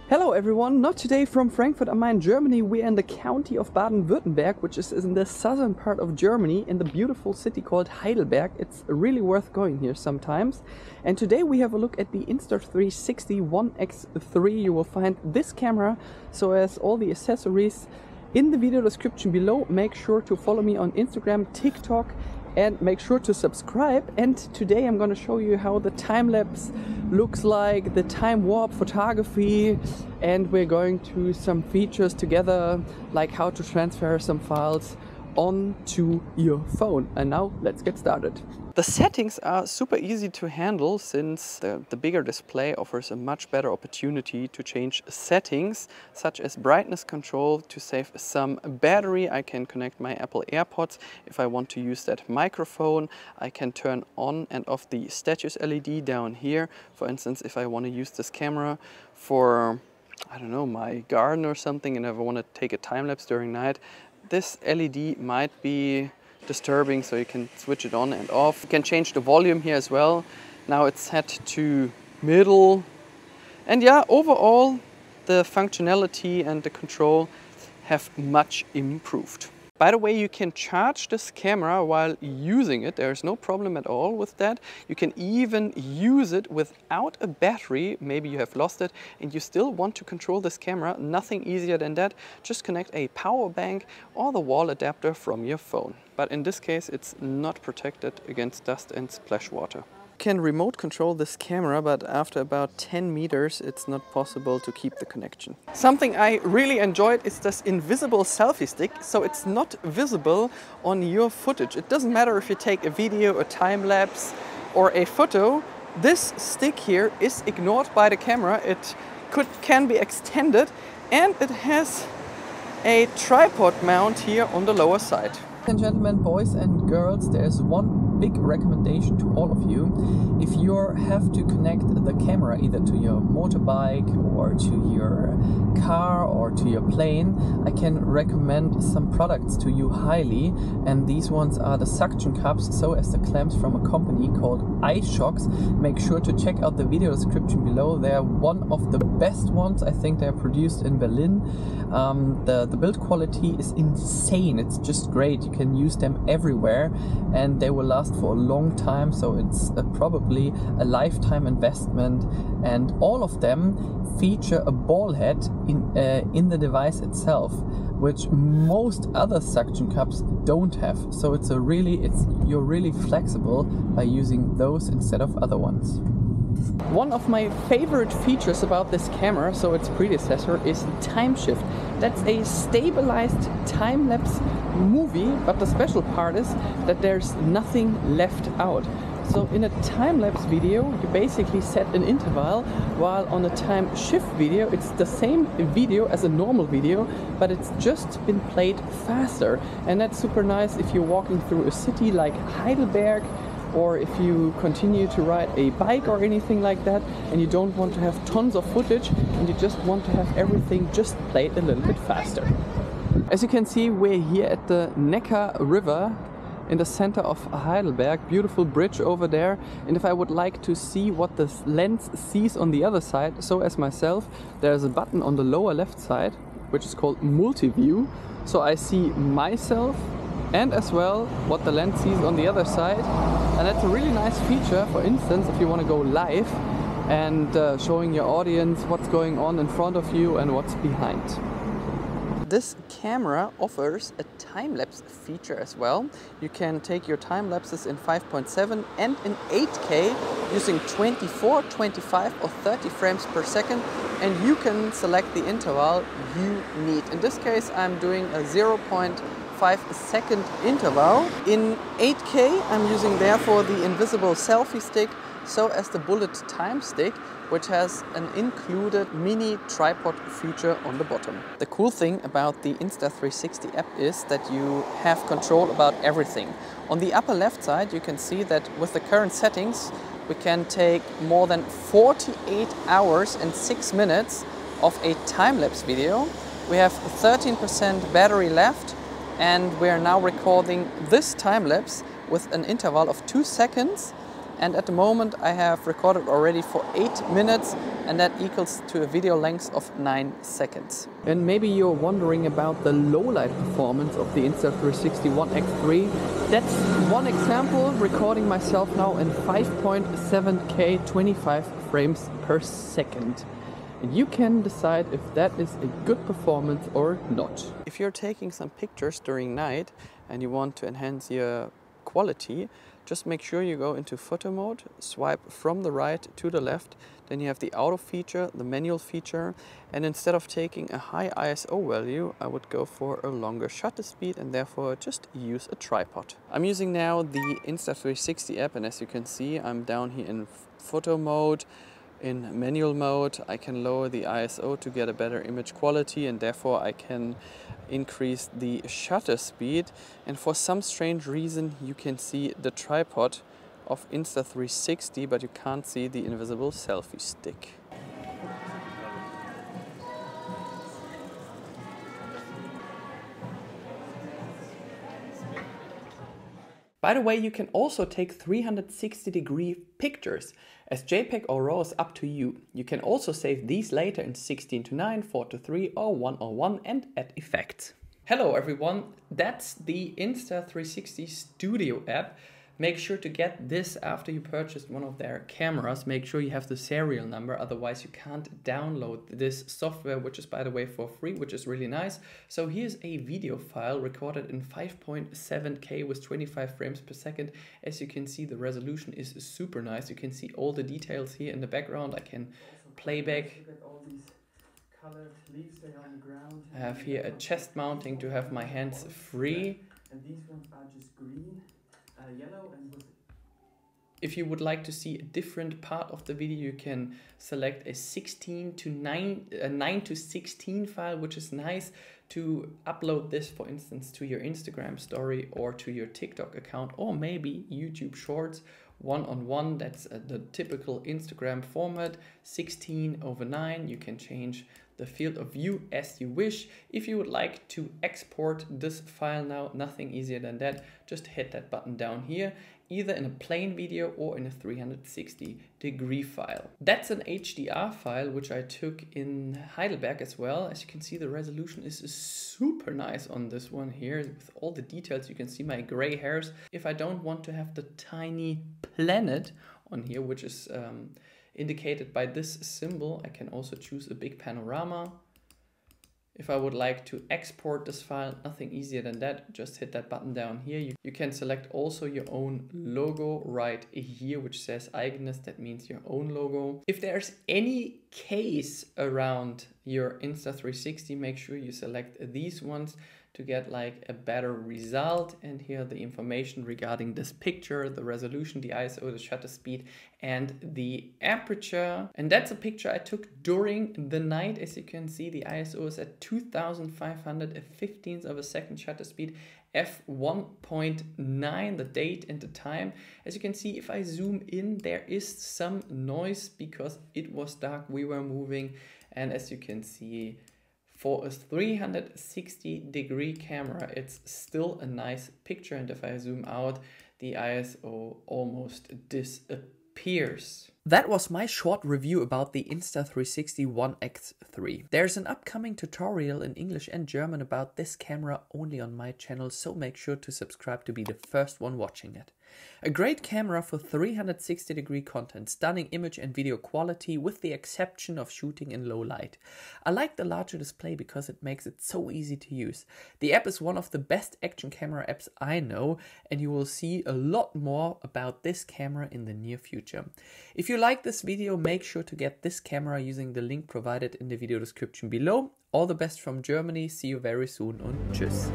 Hello everyone, not today from Frankfurt am Main, Germany. We're in the county of Baden-Württemberg, which is in the southern part of Germany, in the beautiful city called Heidelberg. It's really worth going here sometimes. And today we have a look at the Insta360 ONE X3. You will find this camera, so as all the accessories in the video description below. Make sure to follow me on Instagram, TikTok, and make sure to subscribe. And today I'm going to show you how the time-lapse looks like, the time warp photography, and we're going to some features together, like how to transfer some files onto your phone. And now let's get started. The settings are super easy to handle, since the bigger display offers a much better opportunity to change settings, such as brightness control to save some battery. I can connect my Apple AirPods if I want to use that microphone. I can turn on and off the status LED down here. For instance, if I want to use this camera for, I don't know, my garden or something, and if I want to take a time lapse during night, this LED might be disturbing, so you can switch it on and off. You can change the volume here as well. Now it's set to middle. And yeah, overall the functionality and the control have much improved. By the way, you can charge this camera while using it. There's no problem at all with that. You can even use it without a battery. Maybe you have lost it and you still want to control this camera. Nothing easier than that. Just connect a power bank or the wall adapter from your phone. But in this case, it's not protected against dust and splash water. You can remote control this camera, but after about 10 meters it's not possible to keep the connection. Something I really enjoyed is this invisible selfie stick, so it's not visible on your footage. It doesn't matter if you take a video, a time lapse or a photo, this stick here is ignored by the camera. It can be extended, and it has a tripod mount here on the lower side. Ladies and gentlemen, boys and girls, there's one big recommendation to all of you. If you have to connect the camera either to your motorbike or to your car or to your plane, I can recommend some products to you highly, and these ones are the suction cups, so as the clamps from a company called iShocks. Make sure to check out the video description below. They're one of the best ones. I think they're produced in Berlin. The build quality is insane. It's just great. You can use them everywhere and they will last for a long time, so it's probably a lifetime investment. And all of them feature a ball head in the device itself, which most other suction cups don't have. So you're really flexible by using those instead of other ones. One of my favorite features about this camera, so its predecessor, is TimeShift. That's a stabilized time-lapse movie, but the special part is that there's nothing left out. So in a time-lapse video, you basically set an interval, while on a time-shift video, it's the same video as a normal video, but it's just been played faster. And that's super nice if you're walking through a city like Heidelberg, or if you continue to ride a bike or anything like that, and you don't want to have tons of footage and you just want to have everything just played a little bit faster. As you can see, we're here at the Neckar River in the center of Heidelberg. Beautiful bridge over there. And if I would like to see what the lens sees on the other side, so as myself, there's a button on the lower left side which is called multi-view. So I see myself and as well what the lens sees on the other side. And that's a really nice feature, for instance, if you want to go live and showing your audience what's going on in front of you and what's behind. This camera offers a time-lapse feature as well. You can take your time lapses in 5.7 and in 8K using 24, 25 or 30 frames per second, and you can select the interval you need. In this case, I'm doing a 0.5-second interval. In 8K, I'm using therefore the invisible selfie stick, so as the bullet time stick, which has an included mini tripod feature on the bottom. The cool thing about the Insta360 app is that you have control about everything. On the upper left side, you can see that with the current settings, we can take more than 48 hours and 6 minutes of a time-lapse video. We have 13% battery left, and we are now recording this time-lapse with an interval of 2 seconds. and at the moment I have recorded already for 8 minutes, and that equals to a video length of 9 seconds. And maybe you're wondering about the low light performance of the Insta360 ONE X3. That's one example, recording myself now in 5.7K 25 frames per second. And you can decide if that is a good performance or not. If you're taking some pictures during night and you want to enhance your quality, just make sure you go into photo mode, swipe from the right to the left, then you have the auto feature, the manual feature, and instead of taking a high ISO value, I would go for a longer shutter speed and therefore just use a tripod. I'm using now the Insta360 app, and as you can see, I'm down here in photo mode. In manual mode, I can lower the ISO to get a better image quality, and therefore I can increase the shutter speed. And for some strange reason, you can see the tripod of Insta360, but you can't see the invisible selfie stick. By the way, you can also take 360-degree pictures. As JPEG or RAW is up to you. You can also save these later in 16:9, 4:3 or 1:1 and add effects. Hello everyone, that's the Insta360 Studio app. Make sure to get this after you purchased one of their cameras. Make sure you have the serial number, otherwise you can't download this software, which is by the way for free, which is really nice. So here's a video file recorded in 5.7K with 25 frames per second. As you can see, the resolution is super nice. You can see all the details here in the background. I can play back. Colored leaves there on the ground. I have here a chest mounting to have my hands free. And these ones are just green. Yellow and with. If you would like to see a different part of the video, you can select a 9 to 16 file, which is nice to upload this, for instance, to your Instagram story or to your TikTok account, or maybe YouTube Shorts 1:1. That's the typical Instagram format. 16:9. You can change the field of view as you wish. If you would like to export this file now, nothing easier than that. Just hit that button down here, either in a plain video or in a 360-degree file. That's an HDR file, which I took in Heidelberg as well. As you can see, the resolution is super nice on this one here. With all the details, you can see my gray hairs. If I don't want to have the tiny planet on here, which is indicated by this symbol, I can also choose a big panorama. If I would like to export this file, nothing easier than that. Just hit that button down here. You can select also your own logo right here, which says eigenes. That means your own logo. If there's any case around your Insta360, make sure you select these ones to get like a better result. And here the information regarding this picture, the resolution, the ISO, the shutter speed, and the aperture. And that's a picture I took during the night. As you can see, the ISO is at 2500, a 15th of a second shutter speed, f1.9, the date and the time. As you can see, if I zoom in, there is some noise because it was dark, we were moving. And as you can see, for a 360-degree camera, it's still a nice picture. And if I zoom out, the ISO almost disappears. That was my short review about the Insta360 ONE X3. There's an upcoming tutorial in English and German about this camera only on my channel, so make sure to subscribe to be the first one watching it. A great camera for 360-degree content, stunning image and video quality with the exception of shooting in low light. I like the larger display because it makes it so easy to use. The app is one of the best action camera apps I know, and you will see a lot more about this camera in the near future. If you like this video, make sure to get this camera using the link provided in the video description below. All the best from Germany, see you very soon und tschüss.